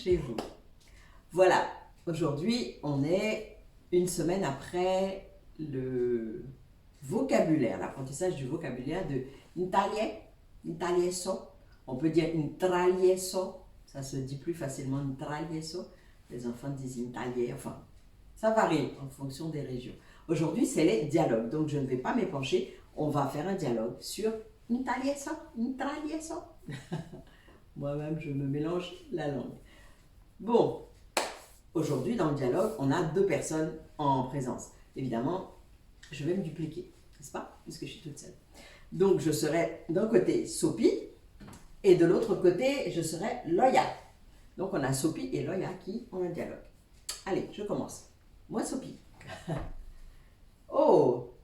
chez vous. Voilà, aujourd'hui, on est une semaine après le vocabulaire, l'apprentissage du vocabulaire de intalieso. On peut dire intralieso, ça se dit plus facilement intralieso. Les enfants disent intalier, enfin, ça varie en fonction des régions. Aujourd'hui, c'est les dialogues, donc je ne vais pas m'épancher. On va faire un dialogue sur intalieso, intralieso. Moi-même, je me mélange la langue. Bon, aujourd'hui, dans le dialogue, on a deux personnes en présence. Évidemment, je vais me dupliquer, n'est-ce pas? Puisque je suis toute seule. Donc, je serai d'un côté Sophie et de l'autre côté, je serai Loya. Donc, on a Sophie et Loya qui ont un dialogue. Allez, je commence. Moi, Sophie. Oh,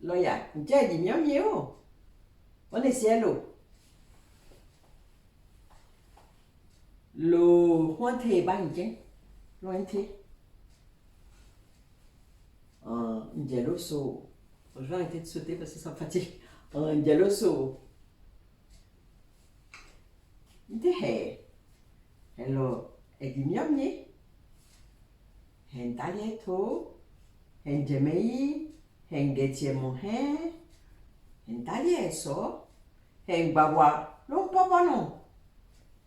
Loya, dia di mio mio. On est cielo. Lo hoan thề ba nhỉ? Lo anh thề. Un dialoso. Je vais arrêter de sauter parce que ça me fatigue. Un dialoso. Ndehe. Hello. E di mio mio. Hen talieto. Hen gemei. Hen getie mohe. Hen talieso. Hen bawa. Lo papa non.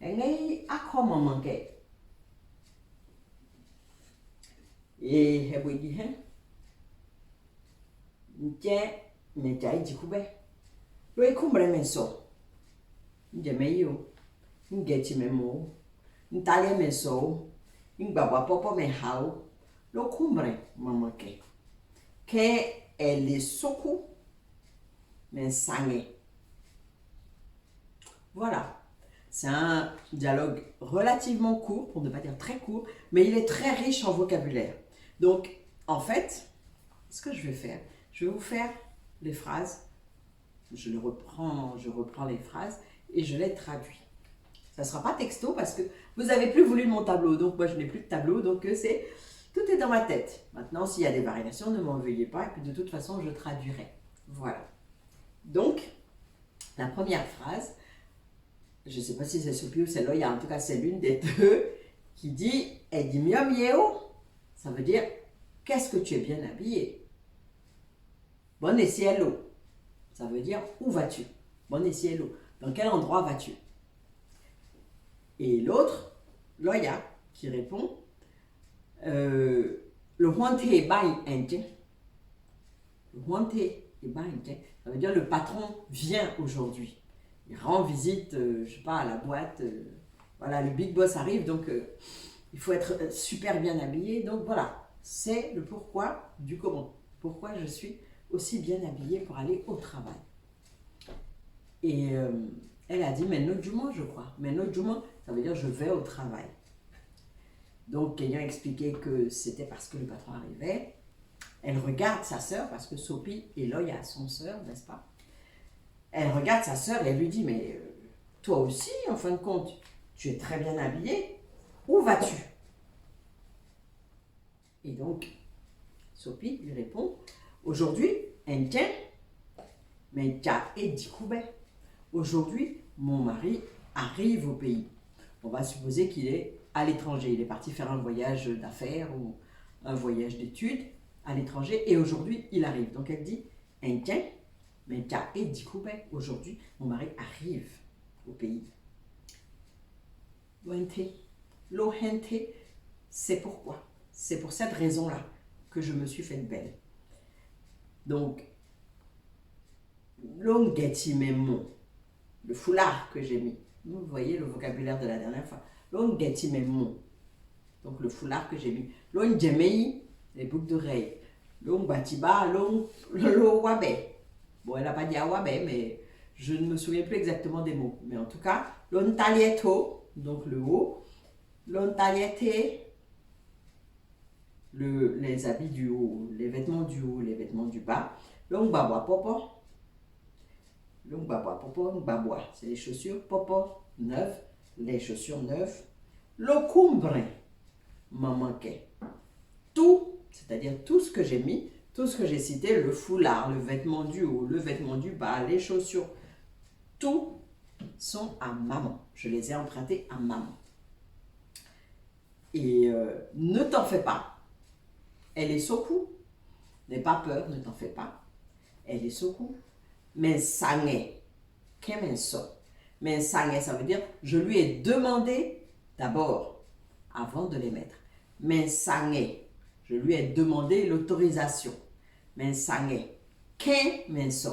Ngay akoma manke e hebo di hen nje me jai jikube lo ikumbre menso nje meyo ngeti memo ntale menso ngbagba popo me hao lo kumbre mamake ke ele soku men sange. Voilà. C'est un dialogue relativement court, pour ne pas dire très court, mais il est très riche en vocabulaire. Donc, en fait, ce que je vais faire, je vais vous faire les phrases, je reprends les phrases et je les traduis. Ça ne sera pas texto parce que vous n'avez plus voulu mon tableau, donc moi je n'ai plus de tableau, donc tout est dans ma tête. Maintenant, s'il y a des variations, ne m'en veuillez pas, et puis de toute façon, je traduirai. Voilà. Donc, la première phrase, je ne sais pas si c'est Sophie ou c'est Loya, en tout cas c'est l'une des deux qui dit « E di mio mio ». Ça veut dire « Qu'est-ce que tu es bien habillé ?» Bonne cielo. Ça veut dire « Où vas-tu ?» Bonne cielo. Dans quel endroit vas-tu? Et l'autre, Loya, qui répond Le huante bai ente. Le huante bai ente. Ça veut dire « Le patron vient aujourd'hui ». Il rend visite, je sais pas, à la boîte. Voilà, le big boss arrive, donc il faut être super bien habillé. Donc voilà, c'est le pourquoi du comment. Pourquoi je suis aussi bien habillée pour aller au travail. Et elle a dit, mais no juma, je crois. Mais no juma, ça veut dire je vais au travail. Donc, ayant expliqué que c'était parce que le patron arrivait, elle regarde sa sœur, parce que Sophie et Loya sont sœurs, n'est-ce pas? Elle regarde sa sœur et elle lui dit, mais toi aussi, en fin de compte, tu es très bien habillée. Où vas-tu? Et donc, Sophie lui répond, aujourd'hui, aujourd'hui, mon mari arrive au pays. On va supposer qu'il est à l'étranger. Il est parti faire un voyage d'affaires ou un voyage d'études à l'étranger et aujourd'hui, il arrive. Donc, elle dit, mais aujourd'hui, mon mari arrive au pays. Lohente, c'est pourquoi. C'est pour cette raison-là que je me suis faite belle. Donc, longetimemo, le foulard que j'ai mis. Vous voyez le vocabulaire de la dernière fois. Longetimemo, donc le foulard que j'ai mis. Longemei, les boucles d'oreilles. Longbatiba, wabe. Bon, elle n'a pas dit awabe, mais je ne me souviens plus exactement des mots. Mais en tout cas, lontalieto, donc le haut. Lontaliete, les habits du haut, les vêtements du haut, les vêtements du bas. Longbabwa popo. Longbabwa popo, ngbabwa, c'est les chaussures. Popo, neuves, les chaussures neuves. Locumbre, m'en manquait. Tout, c'est-à-dire tout ce que j'ai mis, tout ce que j'ai cité, le foulard, le vêtement du haut, le vêtement du bas, les chaussures, tout sont à maman. Je les ai empruntés à maman. Et ne t'en fais pas. Elle est soku. N'aie pas peur, ne t'en fais pas. Elle est soku. Mais sange. Kemenso. Mais sange, ça veut dire je lui ai demandé d'abord, avant de les mettre. Mais sange. Je lui ai demandé l'autorisation. Mais sange. Kemenso.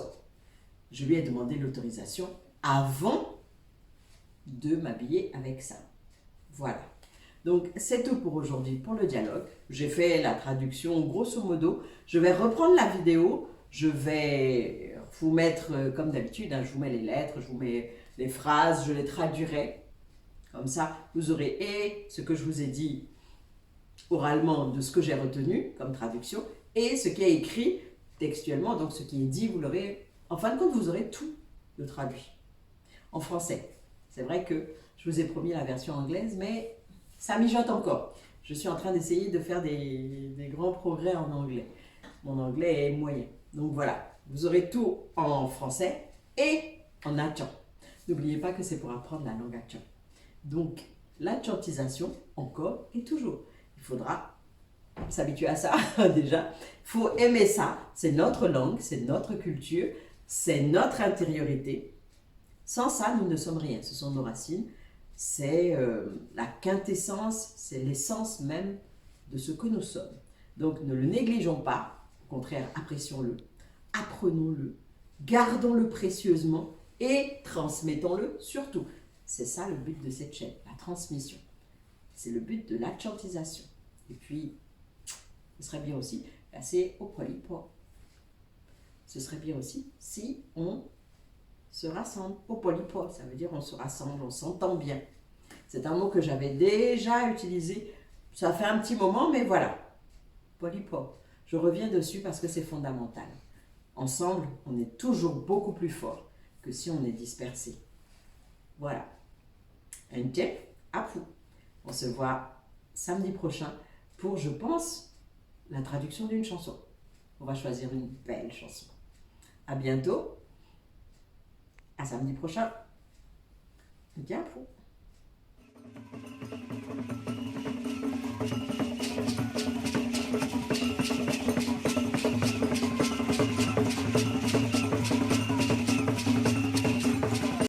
Je lui ai demandé l'autorisation avant de m'habiller avec ça. Voilà. Donc, c'est tout pour aujourd'hui, pour le dialogue. J'ai fait la traduction grosso modo. Je vais reprendre la vidéo. Je vais vous mettre, comme d'habitude, hein, je vous mets les lettres, je vous mets les phrases, je les traduirai. Comme ça, vous aurez et ce que je vous ai dit oralement de ce que j'ai retenu comme traduction et ce qui est écrit textuellement, donc ce qui est dit, vous l'aurez. En fin de compte, vous aurez tout de traduit en français. C'est vrai que je vous ai promis la version anglaise, mais ça mijote encore. Je suis en train d'essayer de faire des grands progrès en anglais. Mon anglais est moyen. Donc voilà, vous aurez tout en français et en hatchan. N'oubliez pas que c'est pour apprendre la langue hatchan. Donc, l'hatchantisation, encore et toujours. Il faudra s'habituer à ça déjà. Il faut aimer ça. C'est notre langue, c'est notre culture, c'est notre intériorité. Sans ça, nous ne sommes rien. Ce sont nos racines. C'est la quintessence, c'est l'essence même de ce que nous sommes. Donc ne le négligeons pas, au contraire, apprécions-le, apprenons-le, gardons-le précieusement et transmettons-le surtout. C'est ça le but de cette chaîne, la transmission. C'est le but de l'hatchantisation. Et puis, ce serait bien aussi, passer au polypo. Ce serait bien aussi si on se rassemble. Au polypo, ça veut dire on se rassemble, on s'entend bien. C'est un mot que j'avais déjà utilisé, ça fait un petit moment, mais voilà. Polypo. Je reviens dessus parce que c'est fondamental. Ensemble, on est toujours beaucoup plus fort que si on est dispersé. Voilà. Un tip à vous. On se voit samedi prochain pour, je pense, la traduction d'une chanson. On va choisir une belle chanson. À bientôt. À samedi prochain. Bien fou.